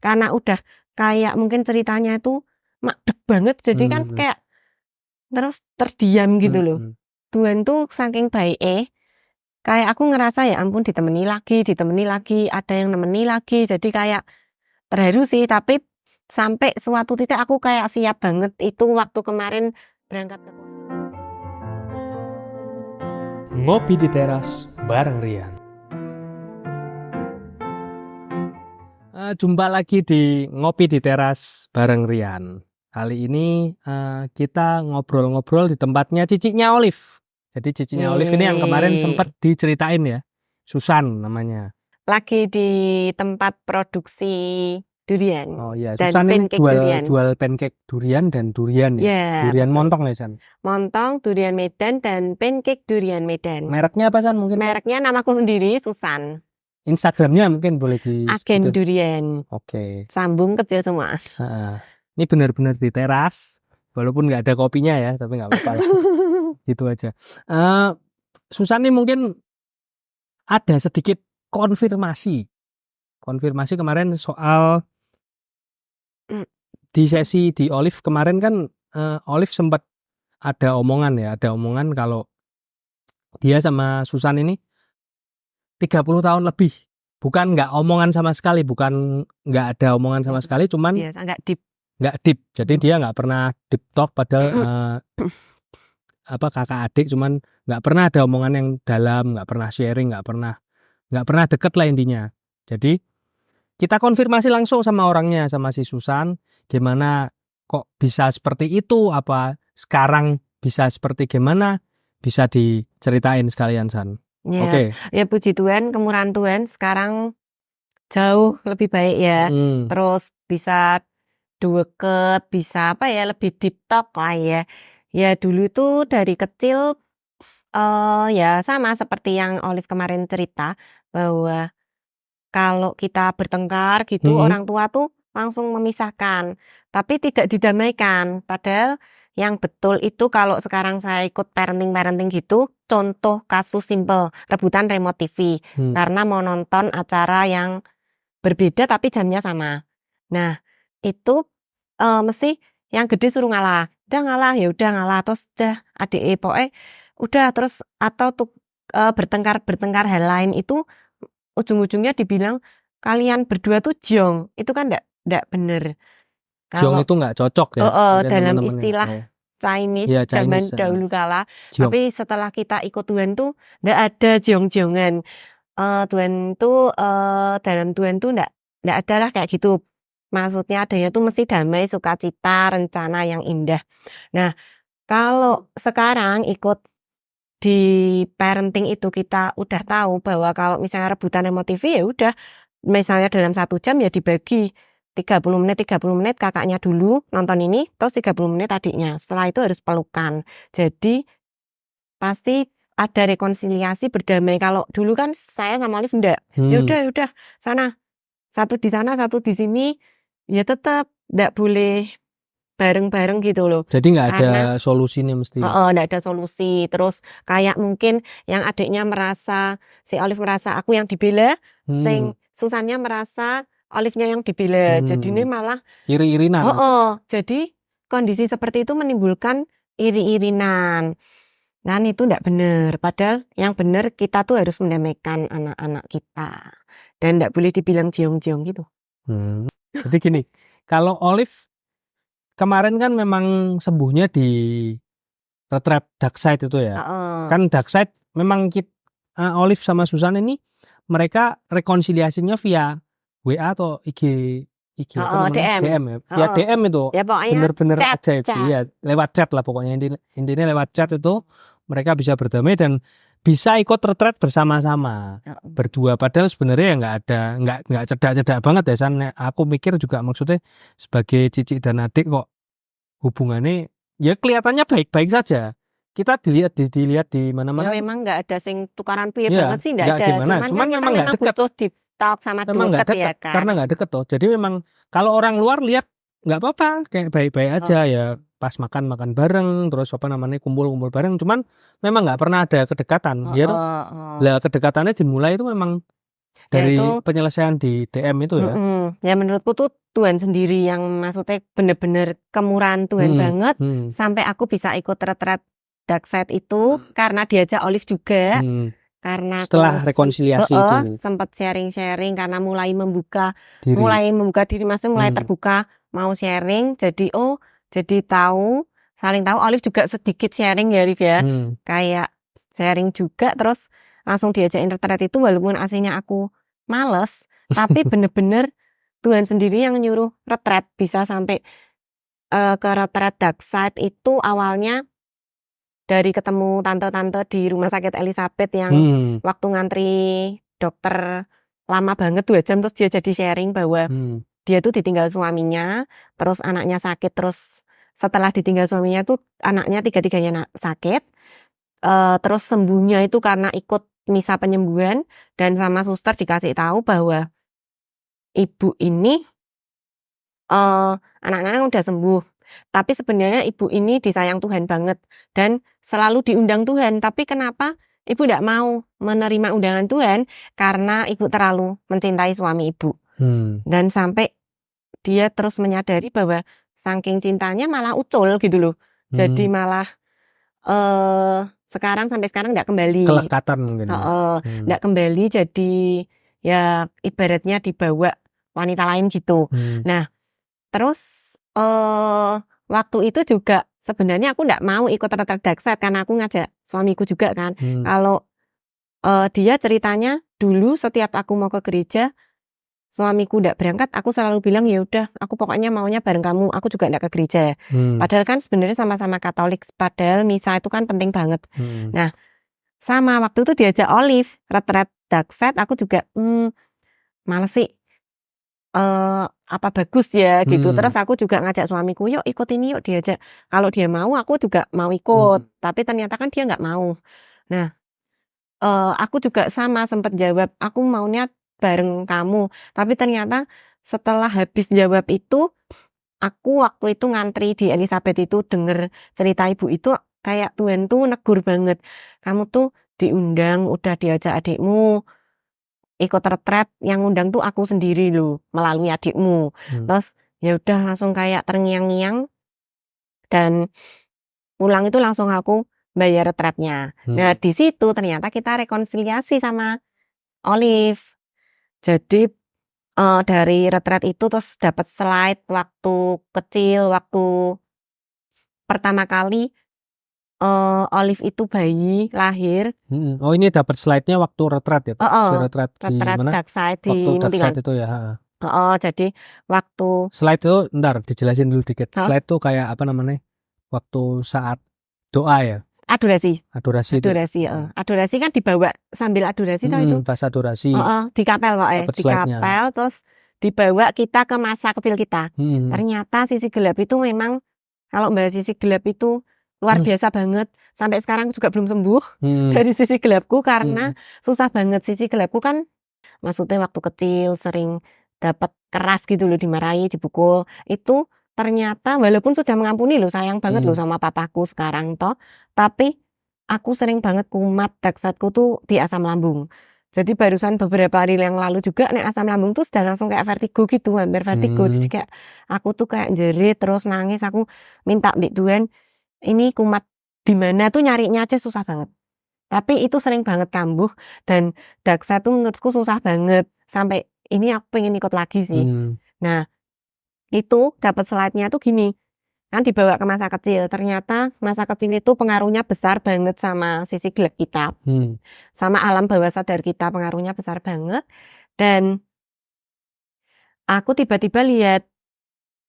karena udah kayak mungkin ceritanya itu makdek banget, jadi kan kayak terus terdiam gitu loh. Tuhan tuh saking baik kayak aku ngerasa ya ampun ditemani lagi, ada yang nemeni lagi, jadi kayak terharu sih. Tapi sampai suatu titik aku kayak siap banget itu waktu kemarin berangkat ke Ngopi di teras bareng Rian. Jumpa lagi di Ngopi di teras bareng Rian. Kali ini kita ngobrol-ngobrol di tempatnya ciciknya Olive. Jadi ciciknya Olive ini yang kemarin sempat diceritain ya, Susan namanya. Lagi di tempat produksi durian. Oh iya, dan Susan ini durian. jual pancake durian dan durian ya. Durian montong ya, San? Montong, durian Medan, dan pancake durian Medan. Mereknya apa, San? Mungkin mereknya namaku sendiri, Susan. Instagramnya mungkin boleh di Agen Durian. Oke. Sambung kecil semua. Ini benar-benar di teras, walaupun nggak ada kopinya ya, tapi nggak apa-apa lah. Gitu aja. Susan ini mungkin ada sedikit konfirmasi kemarin soal di sesi di Olive kemarin kan Olive sempat ada omongan kalau dia sama Susan ini 30 tahun lebih. Bukan nggak omongan sama sekali, nggak ada omongan sama sekali, cuman nggak deep. Jadi dia nggak pernah deep talk, padahal kakak adik, cuman nggak pernah ada omongan yang dalam, nggak pernah sharing, nggak pernah deket lah intinya. Jadi kita konfirmasi langsung sama orangnya, sama si Susan, gimana kok bisa seperti itu, apa sekarang bisa seperti gimana, bisa diceritain sekalian, San. Ya, okay. Ya puji Tuhan, kemurahan Tuhan sekarang jauh lebih baik ya. Terus bisa deket, bisa lebih deep talk lah ya. Ya dulu tuh dari kecil ya sama seperti yang Olive kemarin cerita, bahwa kalau kita bertengkar gitu, orang tua tuh langsung memisahkan, tapi tidak didamaikan. Padahal yang betul itu kalau sekarang saya ikut parenting gitu, contoh kasus simple, rebutan remote TV. Karena mau nonton acara yang berbeda tapi jamnya sama. Nah, itu mesti yang gede suruh ngalah. Udah ngalah, ya udah ngalah. Terus udah adik pokoknya udah terus, atau tuh bertengkar hal lain itu ujung-ujungnya dibilang kalian berdua tuh jong. Itu kan enggak bener. Jong itu enggak cocok ya. Dalam istilah Chinese ya, zaman dahulu kala. Tapi setelah kita ikut Tuhan tuh enggak ada jong-jongan. Tuhan tuh dalam Tuhan tuh enggak ada lah kayak gitu. Maksudnya adanya tuh mesti damai, sukacita, rencana yang indah. Nah, kalau sekarang ikut di parenting itu kita udah tahu bahwa kalau misalnya rebutan remote TV ya udah, misalnya dalam 1 jam ya dibagi 30 menit kakaknya dulu nonton ini, terus 30 menit adiknya. Setelah itu harus pelukan. Jadi pasti ada rekonsiliasi, berdamai. Kalau dulu kan saya sama Olive enggak. Ya udah sana. Satu di sana, satu di sini. Ya tetap enggak boleh bareng-bareng gitu loh. Jadi nggak ada solusi nih mesti. Nggak ada solusi. Terus kayak mungkin yang adiknya merasa, si Olive merasa aku yang dibela, sing Susannya merasa Olive-nya yang dibela. Jadi ini malah iri-irinan. Jadi kondisi seperti itu menimbulkan iri-irinan. Nah itu nggak benar. Padahal yang benar kita tuh harus mendamaikan anak-anak kita. Dan nggak boleh dibilang jiong-jiong gitu. Jadi gini, kalau Olive kemarin kan memang sembuhnya di retreat dark side itu ya. Kan dark side memang Olive sama Susan ini mereka rekonsiliasinya via WA atau IG DM ya. Via DM itu. Ya, bener-bener ajaib sih ya. Lewat chat lah pokoknya, intinya lewat chat itu mereka bisa berdamai dan bisa ikut retreat bersama-sama berdua. Padahal sebenarnya ya nggak cedak-cedak banget ya, San. Aku mikir juga maksudnya sebagai cicik dan adik kok hubungannya ya kelihatannya baik-baik saja. Kita dilihat di mana-mana. Ya memang nggak ada sing tukaran piye banget sih, nggak ada. Cuman memang nggak dekat. Butuh deep talk sama dekat ya kan. Karena nggak dekat toh. Jadi memang kalau orang luar lihat nggak apa-apa, kayak baik-baik aja ya. Pas makan bareng, terus kumpul bareng. Cuman memang nggak pernah ada kedekatan. Ya toh. Lah kedekatannya dimulai itu memang Dari Yaitu penyelesaian di DM itu ya. ya menurutku tuh Tuhan sendiri yang maksudnya bener-bener kemurahan Tuhan banget sampai aku bisa ikut retret dark side itu karena diajak Olive juga. Karena Setelah aku rekonsiliasi itu sempat sharing-sharing karena mulai membuka diri maksudnya mulai terbuka mau sharing, jadi jadi tahu, saling tahu. Olive juga sedikit sharing ya Olive ya, kayak sharing juga, terus langsung diajakin retret itu walaupun aslinya aku males, tapi bener-bener Tuhan sendiri yang nyuruh retret. Bisa sampai ke retret dark side itu awalnya dari ketemu tante-tante di rumah sakit Elizabeth yang waktu ngantri dokter lama banget 2 jam, terus dia jadi sharing bahwa dia tuh ditinggal suaminya, terus anaknya sakit, terus setelah ditinggal suaminya tuh anaknya tiga-tiganya sakit, terus sembuhnya itu karena ikut misa penyembuhan dan sama suster dikasih tahu bahwa ibu ini anak-anaknya udah sembuh. Tapi sebenarnya ibu ini disayang Tuhan banget dan selalu diundang Tuhan. Tapi kenapa ibu tidak mau menerima undangan Tuhan? Karena ibu terlalu mencintai suami ibu. Dan sampai dia terus menyadari bahwa saking cintanya malah ucul gitu loh. Jadi malah sampai sekarang nggak kembali. Kelekatan mungkin. Nggak kembali, jadi ya ibaratnya dibawa wanita lain gitu. Nah, terus waktu itu juga sebenarnya aku nggak mau ikut retret dark side karena aku ngajak suamiku juga kan. Kalau dia ceritanya dulu setiap aku mau ke gereja, suamiku nggak berangkat, aku selalu bilang ya udah, aku pokoknya maunya bareng kamu, aku juga nggak ke gereja. Padahal kan sebenarnya sama-sama Katolik, padahal misa itu kan penting banget. Nah, sama waktu itu diajak Olive retret dark side, aku juga males sih. Apa bagus ya gitu. Terus aku juga ngajak suamiku, yuk ikut ini yuk, diajak. Kalau dia mau, aku juga mau ikut. Tapi ternyata kan dia nggak mau. Nah, aku juga sama sempat jawab, aku maunya bareng kamu. Tapi ternyata setelah habis jawab itu, aku waktu itu ngantri di Elizabeth itu denger cerita ibu itu, kayak Tuhan tuh negur banget. Kamu tuh diundang, udah diajak adikmu ikut retret, yang undang tuh aku sendiri loh melalui adikmu. Terus ya udah langsung kayak terngiang-ngiang dan pulang itu langsung aku bayar retretnya. Nah, di situ ternyata kita rekonsiliasi sama Olive. Jadi dari retret itu terus dapat slide waktu kecil, waktu pertama kali Olive itu bayi lahir. Oh, ini dapat slide-nya waktu retret ya, Pak? Retret di mana? dark side di Waktu dark Muntilan. side itu ya. Jadi waktu slide itu, ntar dijelasin dulu dikit. Slide itu kayak apa namanya? Waktu saat doa ya. Adorasi itu. Adorasi kan dibawa sambil adorasi tau itu. Pas adorasi. Di kapel kok di kapel, terus dibawa kita ke masa kecil kita. Ternyata sisi gelap itu memang, kalau bahas sisi gelap itu luar biasa banget. Sampai sekarang juga belum sembuh dari sisi gelapku karena susah banget. Sisi gelapku kan maksudnya waktu kecil sering dapat keras gitu loh, dimarahi, dipukul. Itu ternyata walaupun sudah mengampuni loh, sayang banget loh sama papaku sekarang toh, tapi aku sering banget kumat dark side-ku tuh di asam lambung. Jadi barusan beberapa hari yang lalu juga nih asam lambung tuh sudah langsung kayak vertigo gitu, hampir vertigo. Jadi kayak aku tuh kayak jerit terus nangis, aku minta Mbak Tuhan, ini kumat di mana tuh nyarinya aja susah banget. Tapi itu sering banget kambuh dan dark side tuh menurutku susah banget. Sampai ini aku pengen ikut lagi sih. Nah, itu dapat slide-nya tuh gini. Kan dibawa ke masa kecil. Ternyata masa kecil itu pengaruhnya besar banget sama sisi gelap kita. Sama alam bawah sadar kita pengaruhnya besar banget. Dan aku tiba-tiba lihat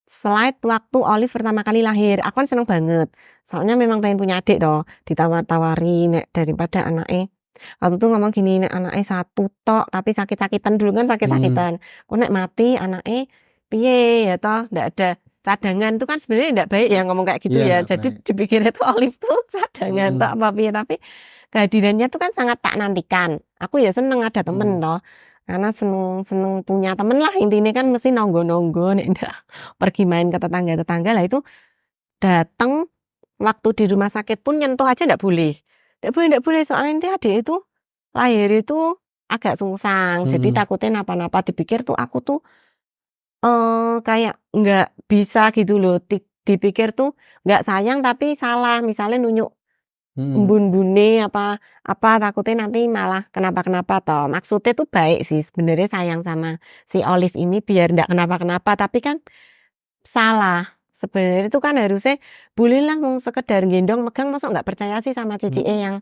slide waktu Olive pertama kali lahir. Aku kan seneng banget. Soalnya memang pengen punya adik toh. Ditawar-tawari nek daripada anaknya. Waktu itu ngomong gini, nek anaknya 1 tok tapi sakit-sakitan, dulu kan sakit-sakitan. Kok nek mati anaknya piye ya toh, ndak ada cadangan. Itu kan sebenarnya ndak baik ya ngomong kayak gitu ya. Jadi dipikirnya tuh Olive tuh cadangan tok apa piye, tapi kehadirannya tuh kan sangat tak nantikan. Aku ya seneng ada temen toh. Karena seneng punya temen lah, intinya kan mesti nonggo-nonggo nek ndak pergi main ke tetangga-tetangga lah, itu datang waktu di rumah sakit pun nyentuh aja ndak boleh. Ndak boleh soalnya nanti adik itu lahir itu agak sungsang. Jadi takutnya napa-napa, dipikir tuh aku tuh kayak nggak bisa gitu loh. Dipikir tuh nggak sayang tapi salah. Misalnya nunjuk embun-embune apa takutnya nanti malah kenapa-kenapa toh. Maksudnya tuh baik sih sebenarnya, sayang sama si Olive ini biar nggak kenapa-kenapa, tapi kan salah. Sebenarnya itu kan harusnya bolehlah mau sekedar gendong megang, masuk nggak percaya sih sama cici yang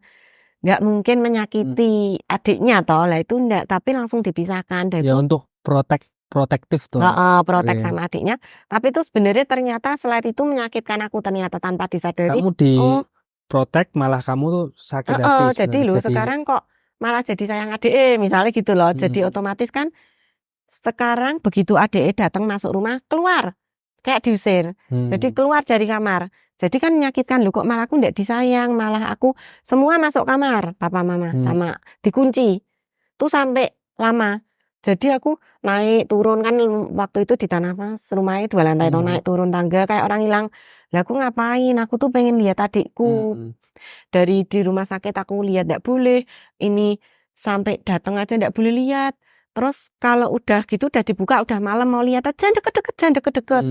nggak mungkin menyakiti adiknya toh. Lah itu enggak, tapi langsung dipisahkan dan Ya untuk protektif tuh. protek sama adiknya. Tapi itu sebenarnya ternyata selain itu menyakitkan aku ternyata tanpa disadari. Kamu di protek malah kamu tuh sakit hati. Jadi loh sekarang kok malah jadi sayang adik misalnya gitu loh. Jadi otomatis kan sekarang begitu adik datang masuk rumah, keluar kayak diusir. Jadi keluar dari kamar. Jadi kan menyakitkan loh, kok malah aku nggak disayang, malah aku semua masuk kamar papa mama sama dikunci. Tuh sampai lama. Jadi aku naik turun kan waktu itu di Tanah Mas, rumahnya 2 lantai tuh, naik turun tangga kayak orang hilang. Lah aku ngapain? Aku tuh pengen lihat adikku. Dari di rumah sakit aku lihat nggak boleh. Ini sampai datang aja nggak boleh lihat. Terus kalau udah gitu udah dibuka udah malam mau lihat aja deket-deket.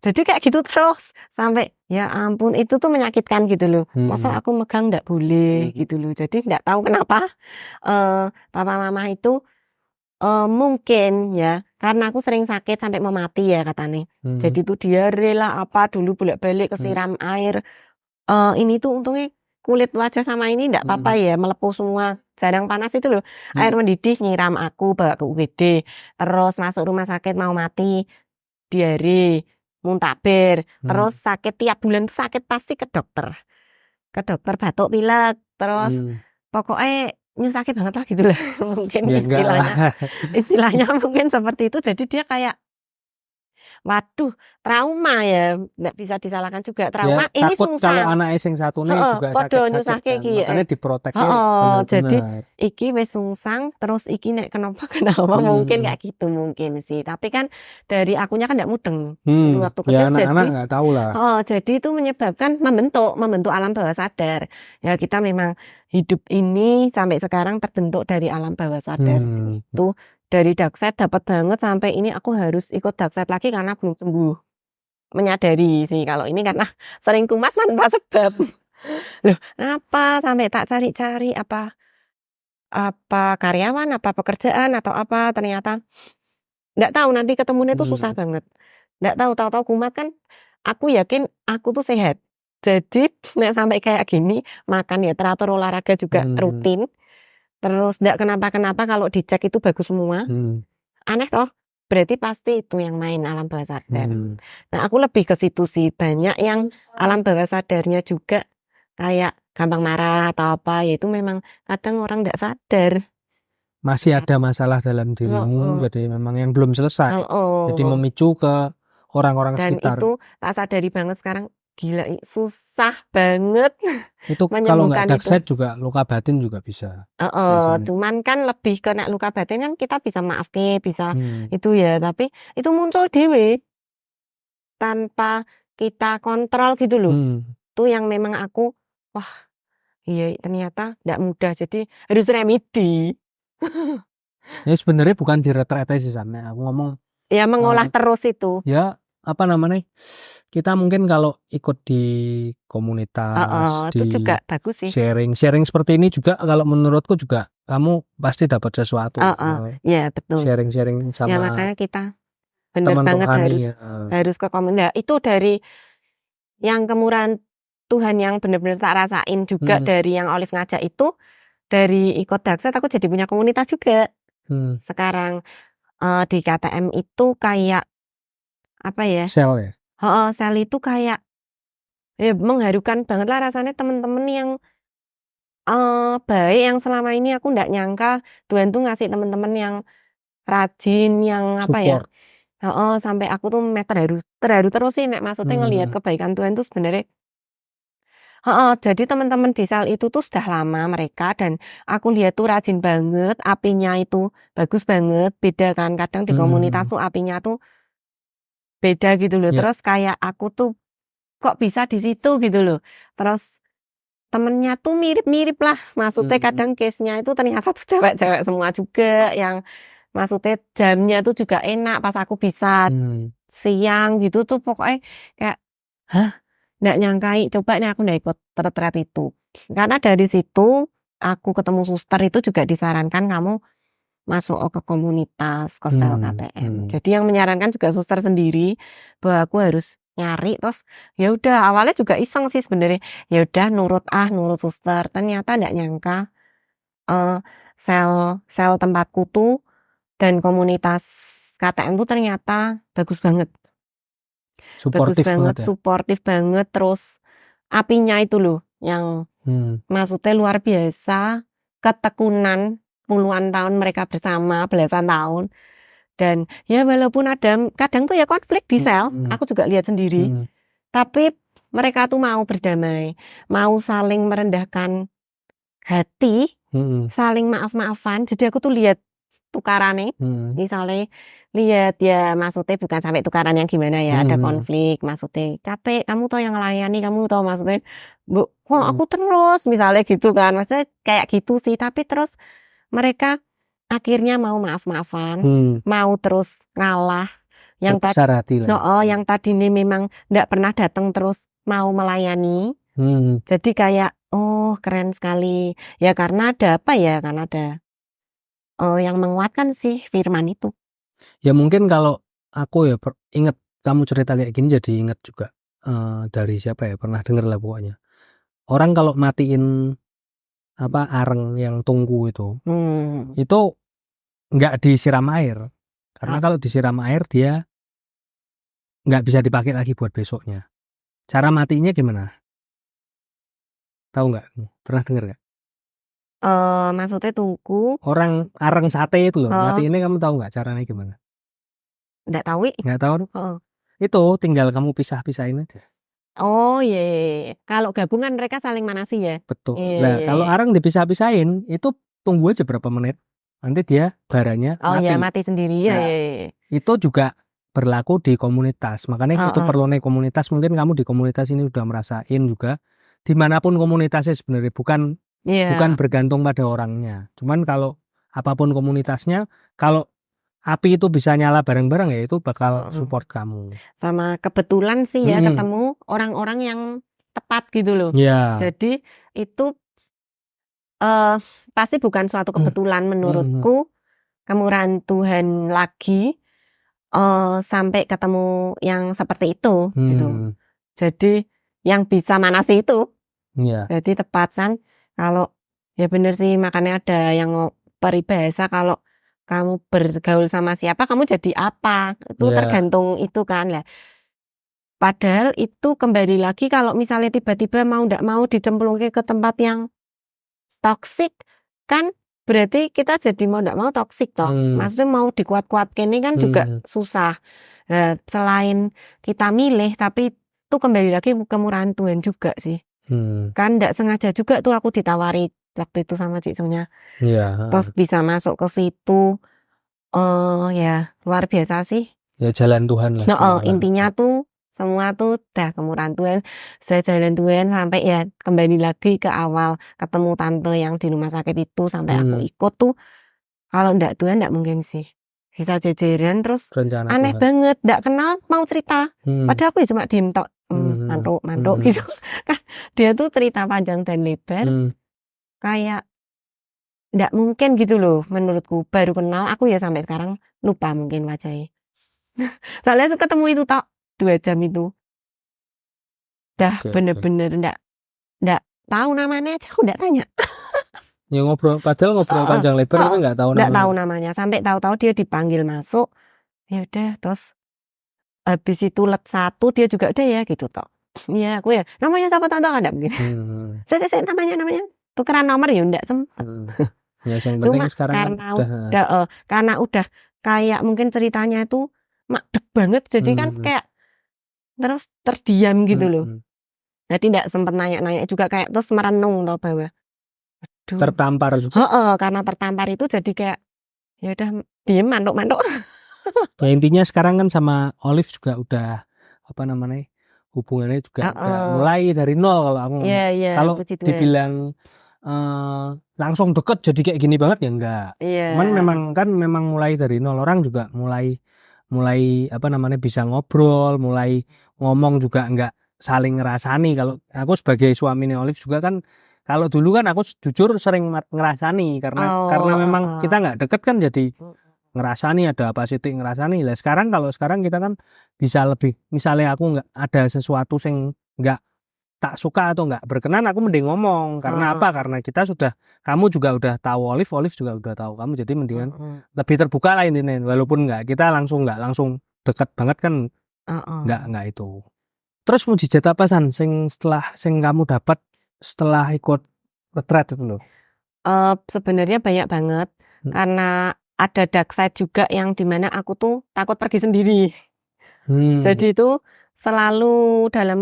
Jadi kayak gitu terus sampai ya ampun, itu tuh menyakitkan gitu loh. Masa aku megang nggak boleh gitu loh. Jadi nggak tahu kenapa papa mama itu mungkin ya karena aku sering sakit sampai mau mati ya katanya. Jadi tuh diare lah apa dulu bolak-balik kesiram air. Ini tuh untungnya kulit wajah sama ini enggak apa-apa ya, melepuh semua. Jarang panas itu loh. Air mendidih nyiram aku bawa ke UGD. Terus masuk rumah sakit mau mati, diare, muntaber. Terus sakit tiap bulan tuh sakit pasti ke dokter. Ke dokter batuk pilek. Terus pokoknya nyusahke banget lah gitu lah. Mungkin Ya, istilahnya mungkin seperti itu. Jadi dia kayak waduh, trauma ya, nggak bisa disalahkan juga. Trauma ya, ini takut sungsang. kalau anak sing satu nih juga sakit-sakit kan. Makanya diproteknya benar-benar. Jadi iki wis sungsang, terus iki nek kenapa mungkin kayak gitu mungkin sih. Tapi kan dari akunya kan nggak mudeng waktu kecil. Ya anak-anak nggak tahu lah. Jadi itu menyebabkan membentuk alam bawah sadar. Ya kita memang hidup ini sampai sekarang terbentuk dari alam bawah sadar. Tuh dari Dakset dapat banget sampai ini aku harus ikut Dakset lagi karena belum sembuh. Menyadari sih kalau ini karena sering kumat tanpa sebab. Loh, apa sampai tak cari-cari apa karyawan, apa pekerjaan atau apa, ternyata nggak tahu nanti ketemunya tuh susah banget. Nggak tahu kumat kan aku yakin aku tuh sehat. Jadi nggak sampai kayak gini, makan ya teratur, olahraga juga rutin. Terus nggak kenapa-kenapa, kalau dicek itu bagus semua. Aneh toh, berarti pasti itu yang main alam bawah sadar. Nah aku lebih ke situ sih, banyak yang alam bawah sadarnya juga kayak gampang marah atau apa, yaitu memang kadang orang nggak sadar. Masih ada masalah dalam dirimu, jadi memang yang belum selesai. Jadi memicu ke orang-orang sekitar. Dan itu tak sadari banget sekarang. Gila, susah banget. Itu kalau nggak Dakset juga luka batin juga bisa. Cuman kan lebih kena luka batin kan kita bisa maafke, bisa itu ya. Tapi itu muncul dewe tanpa kita kontrol gitu loh. Itu yang memang aku, wah iya ternyata nggak mudah. Jadi harus remedi. Ya sebenarnya bukan diretrete sih sana. Aku ngomong. Ya mengolah terus itu. Ya apa namanya, kita mungkin kalau ikut di komunitas, itu di juga bagus sih. sharing seperti ini juga, kalau menurutku juga kamu pasti dapat sesuatu. Ya betul. Sharing sama ya makanya kita bener banget harus ke komunitas. Itu dari yang kemurahan Tuhan yang benar-benar tak rasain juga, dari yang Olive ngajak itu, dari ikut Dakset aku jadi punya komunitas juga. Sekarang di KTM itu kayak apa ya? Sel ya? Sel itu kayak ya mengharukan banget lah rasanya, temen-temen yang baik, yang selama ini aku nggak nyangka Tuhan tuh ngasih temen-temen yang rajin, yang apa ya? Sampai aku tuh terharu terus sih nek maksudnya ngelihat kebaikan Tuhan tuh sebenarnya. Jadi teman-teman di sel itu tuh sudah lama mereka, dan aku lihat tuh rajin banget, apinya itu bagus banget, beda kan kadang di komunitas tuh apinya tuh beda gitu loh. Terus kayak aku tuh kok bisa di situ gitu loh. Terus temennya tuh mirip-mirip lah. Maksudnya kadang case-nya itu ternyata tuh cewek-cewek semua juga yang maksudnya jamnya tuh juga enak pas aku bisa siang gitu tuh pokoknya kayak nggak nyangkai coba nih aku nggak ikut retret itu karena dari situ aku ketemu suster itu juga disarankan kamu masuk ke komunitas ke sel KTM. Jadi yang menyarankan juga suster sendiri bahwa aku harus nyari terus ya udah awalnya juga iseng sih sebenarnya ya udah nurut suster ternyata nggak nyangka sel tempatku tuh dan komunitas KTM tuh ternyata bagus banget Suportif banget ya? suportif banget terus apinya itu loh yang maksudnya luar biasa ketekunan puluhan tahun mereka bersama belasan tahun dan ya walaupun ada kadang tuh ya konflik di sel aku juga lihat sendiri tapi mereka tuh mau berdamai mau saling merendahkan hati saling maaf-maafan jadi aku tuh lihat tukarannya misalnya lihat ya maksudnya bukan sampai tukaran yang gimana ya ada konflik maksudnya capek kamu tau yang melayani kamu tau maksudnya bu kok aku terus misalnya gitu kan maksudnya kayak gitu sih tapi terus mereka akhirnya mau maaf-maafan mau terus ngalah yang tadi yang tadi ini memang nggak pernah datang terus mau melayani jadi kayak oh keren sekali ya karena ada apa ya karena ada yang menguatkan sih firman itu. Ya mungkin kalau aku ya inget kamu cerita kayak gini jadi inget juga dari siapa ya pernah denger lah pokoknya. Orang kalau matiin apa areng yang tungku itu nggak disiram air karena kalau disiram air dia nggak bisa dipakai lagi buat besoknya. Cara matinya gimana? Tahu nggak? Pernah denger nggak? Maksudnya tungku orang areng sate itu loh mati ini kamu tahu nggak caranya gimana? Nggak tahu itu tinggal kamu pisah-pisahin aja oh iya kalau gabungan mereka saling manasi ya betul nah kalau areng dipisah-pisahin itu tunggu aja berapa menit nanti dia baranya mati sendiri ya itu juga berlaku di komunitas makanya itu perlu nih komunitas mungkin kamu di komunitas ini udah merasain juga dimanapun komunitasnya sebenarnya bukan bergantung pada orangnya. Cuman kalau apapun komunitasnya, kalau api itu bisa nyala bareng-bareng ya itu bakal support kamu. Sama kebetulan sih ya ketemu orang-orang yang tepat gitu loh. Jadi itu pasti bukan suatu kebetulan menurutku kemurahan Tuhan lagi sampai ketemu yang seperti itu gitu. Jadi yang bisa manasi itu. Jadi tepat kan kalau ya bener sih makanya ada yang peribahasa kalau kamu bergaul sama siapa kamu jadi apa itu tergantung itu kan lah padahal itu kembali lagi kalau misalnya tiba-tiba mau ndak mau dicemplungin ke tempat yang toksik kan berarti kita jadi mau ndak mau toksik toh maksudnya mau dikuat-kuatkan ini kan juga susah nah, selain kita milih tapi itu kembali lagi kemurahan Tuhan juga sih kan nggak sengaja juga tuh aku ditawari waktu itu sama Cik Sonya terus bisa masuk ke situ ya luar biasa sih ya jalan Tuhan lah intinya tuh semua tuh dah kemurahan Tuhan saya jalan Tuhan sampai ya kembali lagi ke awal ketemu tante yang di rumah sakit itu sampai aku ikut tuh kalau nggak Tuhan nggak mungkin sih bisa jajaran terus rencana aneh Tuhan. banget nggak kenal mau cerita padahal aku ya cuma diem tok mantuk gitu kan dia tuh cerita panjang dan lebar kayak nggak mungkin gitu loh menurutku baru kenal aku ya sampai sekarang lupa mungkin wajahnya soalnya ketemu itu tok 2 jam itu dah bener-bener nggak tahu namanya aja aku nggak tanya ya ngobrol panjang lebar tapi nggak tahu namanya sampai tahu-tahu dia dipanggil masuk ya udah terus habis itu let 1 dia juga udah ya gitu toh iya aku ya namanya siapa tante kan enggak mungkin saya namanya tukeran nomor ya enggak sempat ya yang penting cuma sekarang karena udah kayak mungkin ceritanya itu makdek banget jadi kan kayak terus terdiam gitu loh jadi enggak sempat nanya-nanya juga kayak terus merenung loh bahwa tertampar juga karena tertampar itu jadi kayak ya udah diem mantuk ya intinya sekarang kan sama Olive juga udah apa namanya hubungannya juga nggak mulai dari nol kalau aku ngomong. Iya, Kalau puji Tuhan. dibilang langsung deket jadi kayak gini banget ya enggak. Iya. Cuman memang mulai dari nol, orang juga mulai apa namanya bisa ngobrol, mulai ngomong juga enggak saling ngerasani. Kalau aku sebagai suaminya Olive juga kan, kalau dulu kan aku jujur sering ngerasani karena memang kita nggak deket kan, jadi ngerasani ada apa sih ngerasani lah. Kalau sekarang kita kan bisa lebih, misalnya aku nggak ada sesuatu yang nggak tak suka atau nggak berkenan, aku mending ngomong. Karena apa? Karena kamu juga udah tahu Olive juga udah tahu kamu, jadi mendingan lebih terbuka lah intinya. Walaupun nggak langsung deket banget kan, nggak itu. Terus mujizat apa San sing kamu dapat setelah ikut retreat itu loh? Sebenarnya banyak banget, karena ada dark side juga yang dimana aku tuh takut pergi sendiri. Jadi itu selalu dalam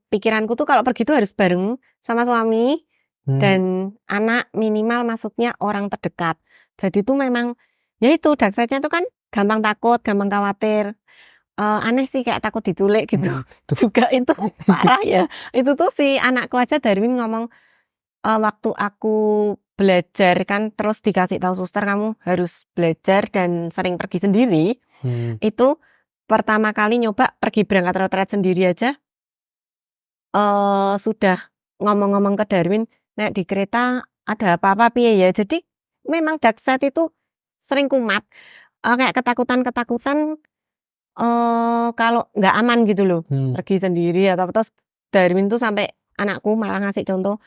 pikiranku tuh kalau pergi tuh harus bareng sama suami dan anak, minimal maksudnya orang terdekat. Jadi tuh memang ya itu dark side-nya tuh kan gampang takut, gampang khawatir. Aneh sih kayak takut diculik gitu. Juga itu parah ya. Itu tuh si anakku aja Darwin ngomong, waktu aku belajar kan terus dikasih tahu suster kamu harus belajar dan sering pergi sendiri. Itu pertama kali nyoba pergi berangkat retret sendiri aja, sudah ngomong-ngomong ke Darwin, nek di kereta ada apa-apa piye ya. Jadi memang dark side itu sering kumat, kayak ketakutan kalau nggak aman gitu loh, pergi sendiri atau terus Darwin tuh sampai anakku malah ngasih contoh,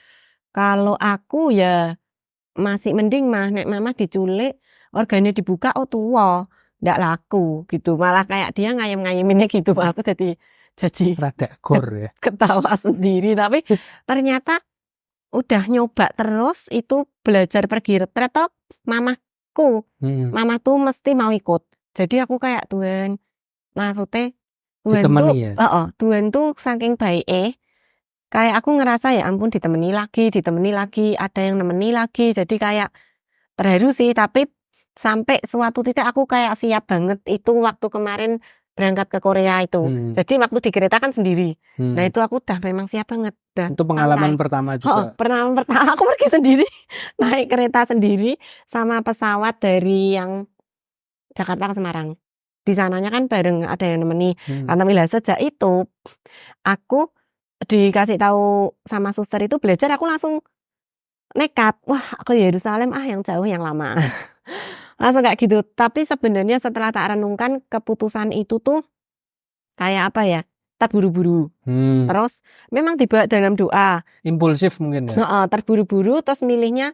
kalau aku ya masih mending mah nek mama diculik organnya dibuka tua ndak laku gitu, malah kayak dia ngayem-ngayeminnya gitu. Aku jadi rada gor ya, ketawa sendiri. Tapi ternyata udah nyoba terus itu belajar pergi retret toh mama tuh mesti mau ikut. Jadi aku kayak Tuhan, maksudnya Tuhan tuh Tuhan tuh saking baik kayak aku ngerasa ya ampun ditemani lagi, ada yang nemeni lagi. Jadi kayak terharu sih, tapi sampai suatu titik aku kayak siap banget itu waktu kemarin berangkat ke Korea itu. Jadi waktu di kereta kan sendiri. Nah itu aku udah memang siap banget. Itu pengalaman pertama juga. Pengalaman pertama aku pergi sendiri, naik kereta sendiri sama pesawat dari yang Jakarta ke Semarang. Di sananya kan bareng ada yang nemeni. Alhamdulillah sejak itu aku dikasih tahu sama suster itu belajar, aku langsung nekat, wah ke Yerusalem yang jauh yang lama. Langsung kayak gitu. Tapi sebenarnya setelah tak renungkan, keputusan itu tuh kayak apa ya, terburu-buru. Terus memang dibawa dalam doa. Impulsif mungkin ya. Terburu-buru terus milihnya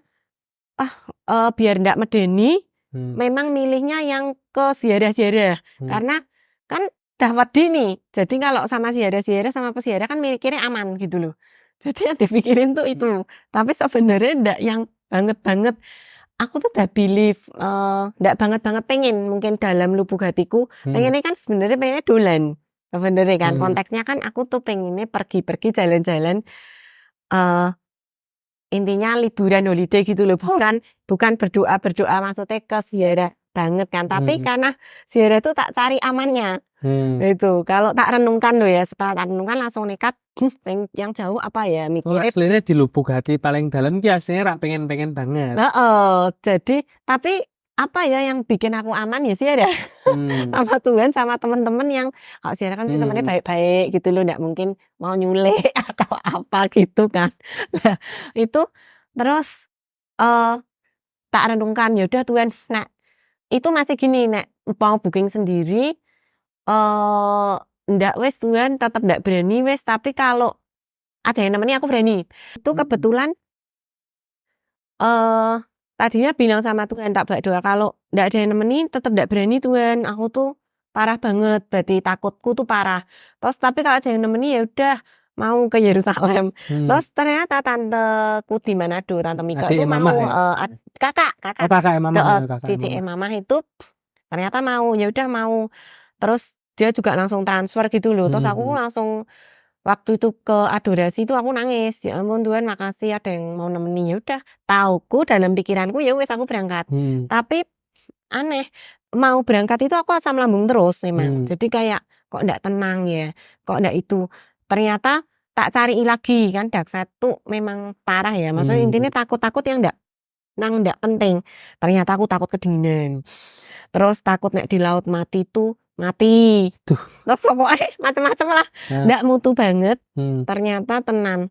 biar ndak medeni, memang milihnya yang ke ziarah-ziarah. Karena kan dah wedi nih. Jadi kalau sama ziarah-ziarah sama peziarah kan mikirnya aman gitu loh. Jadi yang dipikirin tuh itu. Tapi sebenarnya ndak yang banget-banget. Aku tuh udah believe, ndak banget-banget pengen, mungkin dalam lubuk hatiku pengennya kan sebenarnya pengennya dolan. Sebenarnya kan konteksnya kan aku tuh pengennya pergi-pergi jalan-jalan, intinya liburan holiday gitu loh, bukan berdoa maksudnya ke ziarah banget kan. Tapi karena ziarah tuh tak cari amannya. Itu kalau tak renungkan loh ya, setelah tak renungkan langsung nekat yang jauh apa ya mikirnya. Aslinya di lubuk hati paling dalam ki aslinya rak pengen banget. Jadi tapi apa ya yang bikin aku aman ya sih ada sama Tuhan, sama teman-teman yang kalau ziarah kan sih temannya baik-baik gitu loh, nggak mungkin mau nyulik atau apa gitu kan. Nah itu terus tak renungkan, ya udah Tuhan, nah itu masih gini, nek mau booking sendiri ndak wes Tuhan, tetap ndak berani wes, tapi kalau ada yang nemeni aku berani. Itu kebetulan tadinya bilang sama Tuhan, tak berdoa kalau ndak ada yang nemeni tetap ndak berani Tuhan, aku tuh parah banget, berarti takutku tuh parah. Terus tapi kalau ada yang nemeni ya udah mau ke Yerusalem. Terus ternyata tanteku di Manado, tante Mika itu mau kakak cici mama itu ternyata mau, ya udah mau. Terus dia juga langsung transfer gitu loh. Terus aku langsung waktu itu ke adorasi itu aku nangis, ya ampun Tuhan makasih ada yang mau nemeni. Ya udah, tauku dalam pikiranku ya wes aku berangkat. Tapi aneh, mau berangkat itu aku asam lambung terus memang. Jadi kayak kok ndak tenang ya, kok ndak itu. ternyata tak cari lagi kan, dark side tuh memang parah ya. Maksudnya intinya takut-takut yang nggak penting. Ternyata aku takut kedinginan. Terus takut nek di laut mati tuh mati. Tuh. Terus pokoknya macam-macam lah. Nggak mutu banget. Ternyata tenan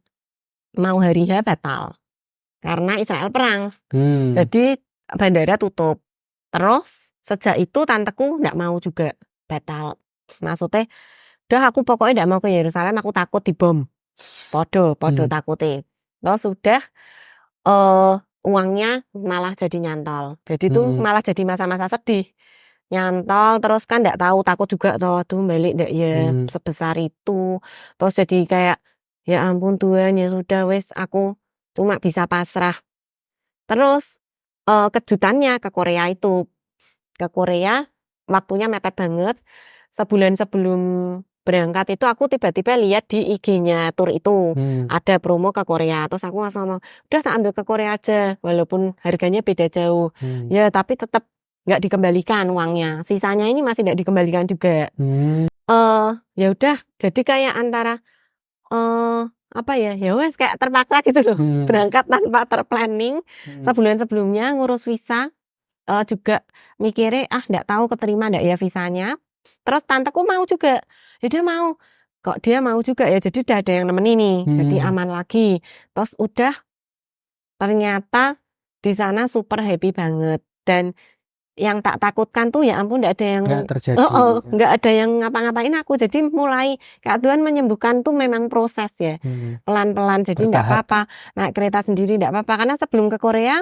mau hari H batal. Karena Israel perang. Jadi bandara tutup. Terus sejak itu tanteku nggak mau juga batal. Maksudnya udah aku pokoknya nggak mau ke Yerusalem, aku takut dibom. Podo takutnya. Terus sudah uangnya malah jadi nyantol. Jadi tuh malah jadi masa-masa sedih. Nyantol terus kan nggak tahu, takut juga tuh balik nggak ya sebesar itu. Terus jadi kayak ya ampun Tuhan, ya sudah wes aku cuma bisa pasrah. Terus kejutannya ke Korea itu. Ke Korea waktunya mepet banget. Sebulan sebelum berangkat itu aku tiba-tiba lihat di IG-nya tur itu ada promo ke Korea. Terus aku langsung ngomong, udah tak ambil ke Korea aja walaupun harganya beda jauh. Ya tapi tetap nggak dikembalikan uangnya. Sisanya ini masih nggak dikembalikan juga. Ya udah jadi kayak antara apa ya wes kayak terpaksa gitu loh. Berangkat tanpa terplanning. Sebulan sebelumnya ngurus visa. Juga mikirnya nggak tahu keterima nggak ya visanya. Terus tanteku mau juga, ya dia mau, kok dia mau juga ya, jadi udah ada yang nemenin nih, jadi aman lagi. Terus udah ternyata di sana super happy banget. Dan yang tak takutkan tuh ya ampun nggak ada yang nggak ada yang ngapa-ngapain aku. Jadi mulai Kak Tuhan menyembuhkan tuh memang proses ya, pelan-pelan. Jadi nggak apa-apa naik kereta sendiri, nggak apa-apa. Karena sebelum ke Korea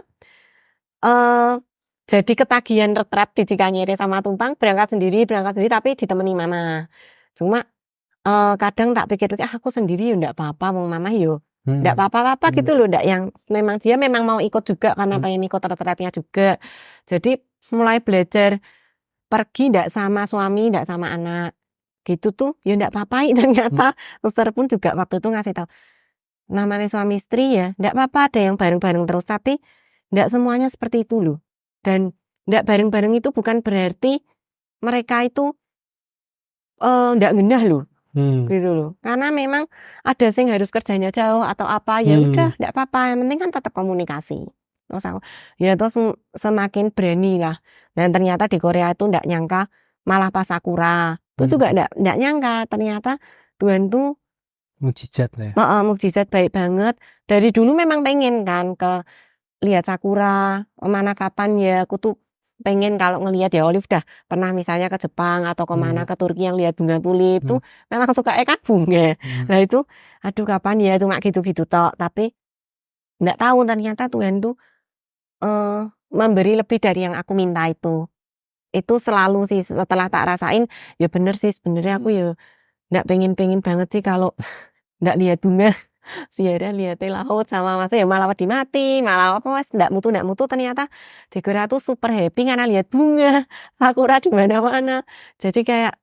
jadi ketagihan retret di Cikanyere sama Tumpang, berangkat sendiri tapi ditemani mama. Cuma kadang tak pikir-pikir aku sendiri ya nggak apa-apa, mau mama yo nggak apa-apa gitu loh, nggak yang memang dia memang mau ikut juga karena pengen ikut retretnya juga. Jadi mulai belajar pergi nggak sama suami, nggak sama anak gitu tuh ya nggak apa-apa. Ternyata suster pun juga waktu itu ngasih tahu, namanya suami istri ya nggak apa-apa ada yang bareng-bareng terus, tapi nggak semuanya seperti itu loh. Dan nggak bareng-bareng itu bukan berarti mereka itu nggak ngenah loh, gitu loh. Karena memang ada yang harus kerjanya jauh atau apa, ya udah nggak apa-apa. Yang penting kan tetap komunikasi. Terus aku, ya terus semakin berani lah. Dan ternyata di Korea itu nggak nyangka, malah pas Sakura itu juga nggak nyangka ternyata Tuhan tuh mukjizat lah ya. Mukjizat baik banget. Dari dulu memang pengen kan ke lihat sakura, mana kapan ya aku tuh pengen kalau ngelihat ya. Olive udah pernah misalnya ke Jepang atau kemana ke Turki yang lihat bunga tulip tuh memang suka kan bunga. Nah itu aduh kapan ya, cuma gitu-gitu tok. Tapi nggak tahu ternyata Tuhan tuh memberi lebih dari yang aku minta itu selalu sih. Setelah tak rasain ya bener sih sebenarnya aku ya nggak pengen banget sih kalau nggak lihat bunga. Siara lihatnya laut sama masa ya malah mati malah apa mas nggak mutu ternyata di Korea tuh super happy karena lihat bunga sakura di mana-mana. Jadi kayak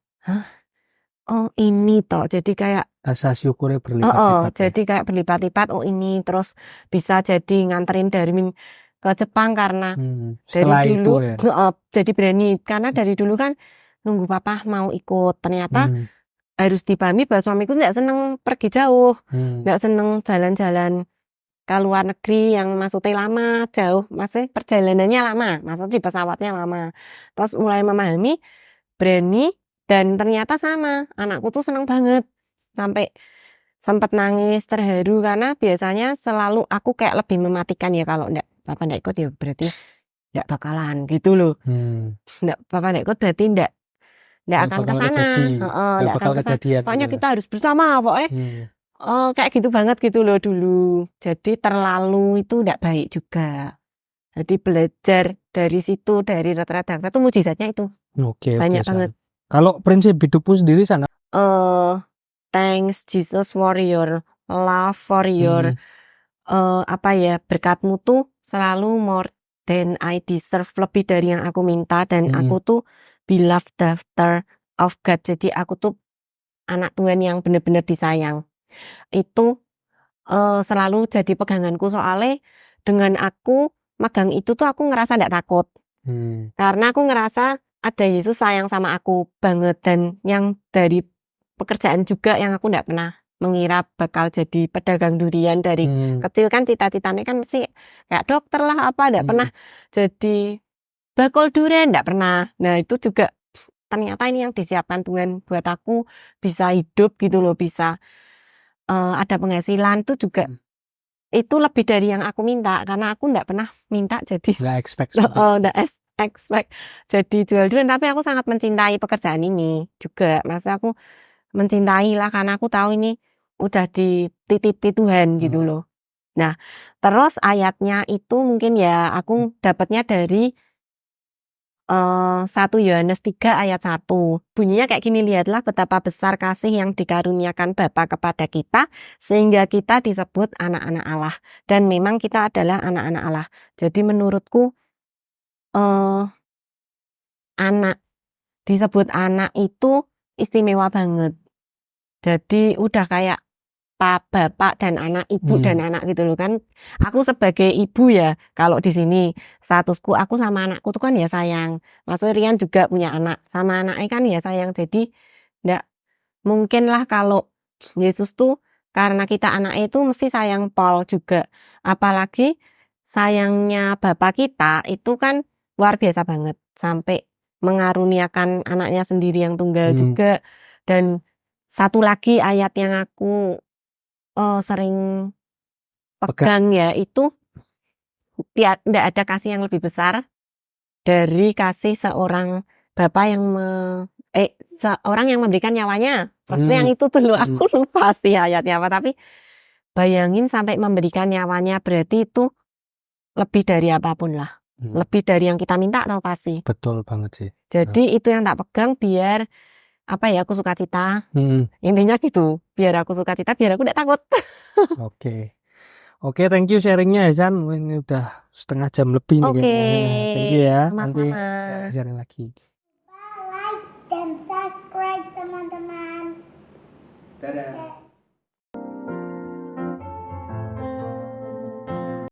oh ini toh, jadi kayak rasa syukurnya berlipat-lipat jadi kayak berlipat-lipat. Oh ini terus bisa jadi nganterin Darmin ke Jepang karena dari dulu jadi berani karena dari dulu kan nunggu papa mau ikut. Ternyata harus dipahami bahwa suamiku nggak seneng pergi jauh, nggak seneng jalan-jalan ke luar negeri yang maksudnya lama jauh, maksudnya perjalanannya lama, maksudnya di pesawatnya lama. Terus mulai memahami, berani, dan ternyata sama anakku tuh seneng banget sampai sempat nangis terharu karena biasanya selalu aku kayak lebih mematikan ya kalau papa nggak ikut ya berarti nggak bakalan gitu loh. Papa nggak ikut berarti nggak akan ke sana. Nggak akan kejadian. Pokoknya kita harus bersama pokoknya. Kayak gitu banget gitu loh dulu. Jadi terlalu itu nggak baik juga. Jadi belajar dari situ, dari retret Dangsa itu mujizatnya itu. Banyak banget. Kalau prinsip hidupku sendiri sana thanks Jesus for your love, for your berkatmu tuh selalu more than I deserve, lebih dari yang aku minta. Dan aku tuh beloved daughter of God. Jadi aku tuh anak Tuhan yang benar-benar disayang. Itu selalu jadi peganganku, soalnya dengan aku magang itu tuh aku ngerasa gak takut. Karena aku ngerasa ada Yesus sayang sama aku banget. Dan yang dari pekerjaan juga yang aku gak pernah mengira bakal jadi pedagang durian dari kecil kan cita-citanya kan mesti kayak dokter lah apa, enggak pernah jadi bakul durian, enggak pernah. Nah, itu juga ternyata ini yang disiapkan Tuhan buat aku bisa hidup gitu loh, bisa ada penghasilan tuh juga itu lebih dari yang aku minta karena aku enggak pernah minta jadi Nggak expect enggak expect jadi jual durian, tapi aku sangat mencintai pekerjaan ini juga. Maksudnya aku mencintai lah karena aku tahu ini udah dititipi Tuhan gitu loh. Nah, terus ayatnya itu mungkin ya aku dapatnya dari 1 Yohanes 3 ayat 1. Bunyinya kayak gini, lihatlah betapa besar kasih yang dikaruniakan Bapa kepada kita sehingga kita disebut anak-anak Allah. Dan memang kita adalah anak-anak Allah. Jadi menurutku anak disebut anak itu istimewa banget. Jadi udah kayak bapak dan anak, ibu dan anak gitu loh kan. Aku sebagai ibu ya, kalau di sini statusku aku sama anakku tuh kan ya sayang. Mas Rian juga punya anak, sama anaknya kan ya sayang. Jadi enggak mungkin lah kalau Yesus tuh karena kita anaknya itu mesti sayang Paul juga. Apalagi sayangnya Bapak kita itu kan luar biasa banget. Sampai mengaruniakan anaknya sendiri yang tunggal juga. Dan satu lagi ayat yang aku sering pegang ya itu tidak ada kasih yang lebih besar dari kasih seorang bapak yang seorang yang memberikan nyawanya. Maksudnya yang itu dulu aku lupa sih ayatnya apa, tapi bayangin sampai memberikan nyawanya berarti itu lebih dari apapun lah. Lebih dari yang kita minta tau pasti. Betul banget sih. Jadi itu yang tak pegang biar apa ya, aku suka cita. Intinya gitu, biar aku suka cita, biar aku tidak takut. Oke, thank you sharingnya ya, San. Ini udah 1/2 jam lebih nih kayaknya. Thank you ya. Nanti sharing lagi. Like dan subscribe teman-teman. Dadah.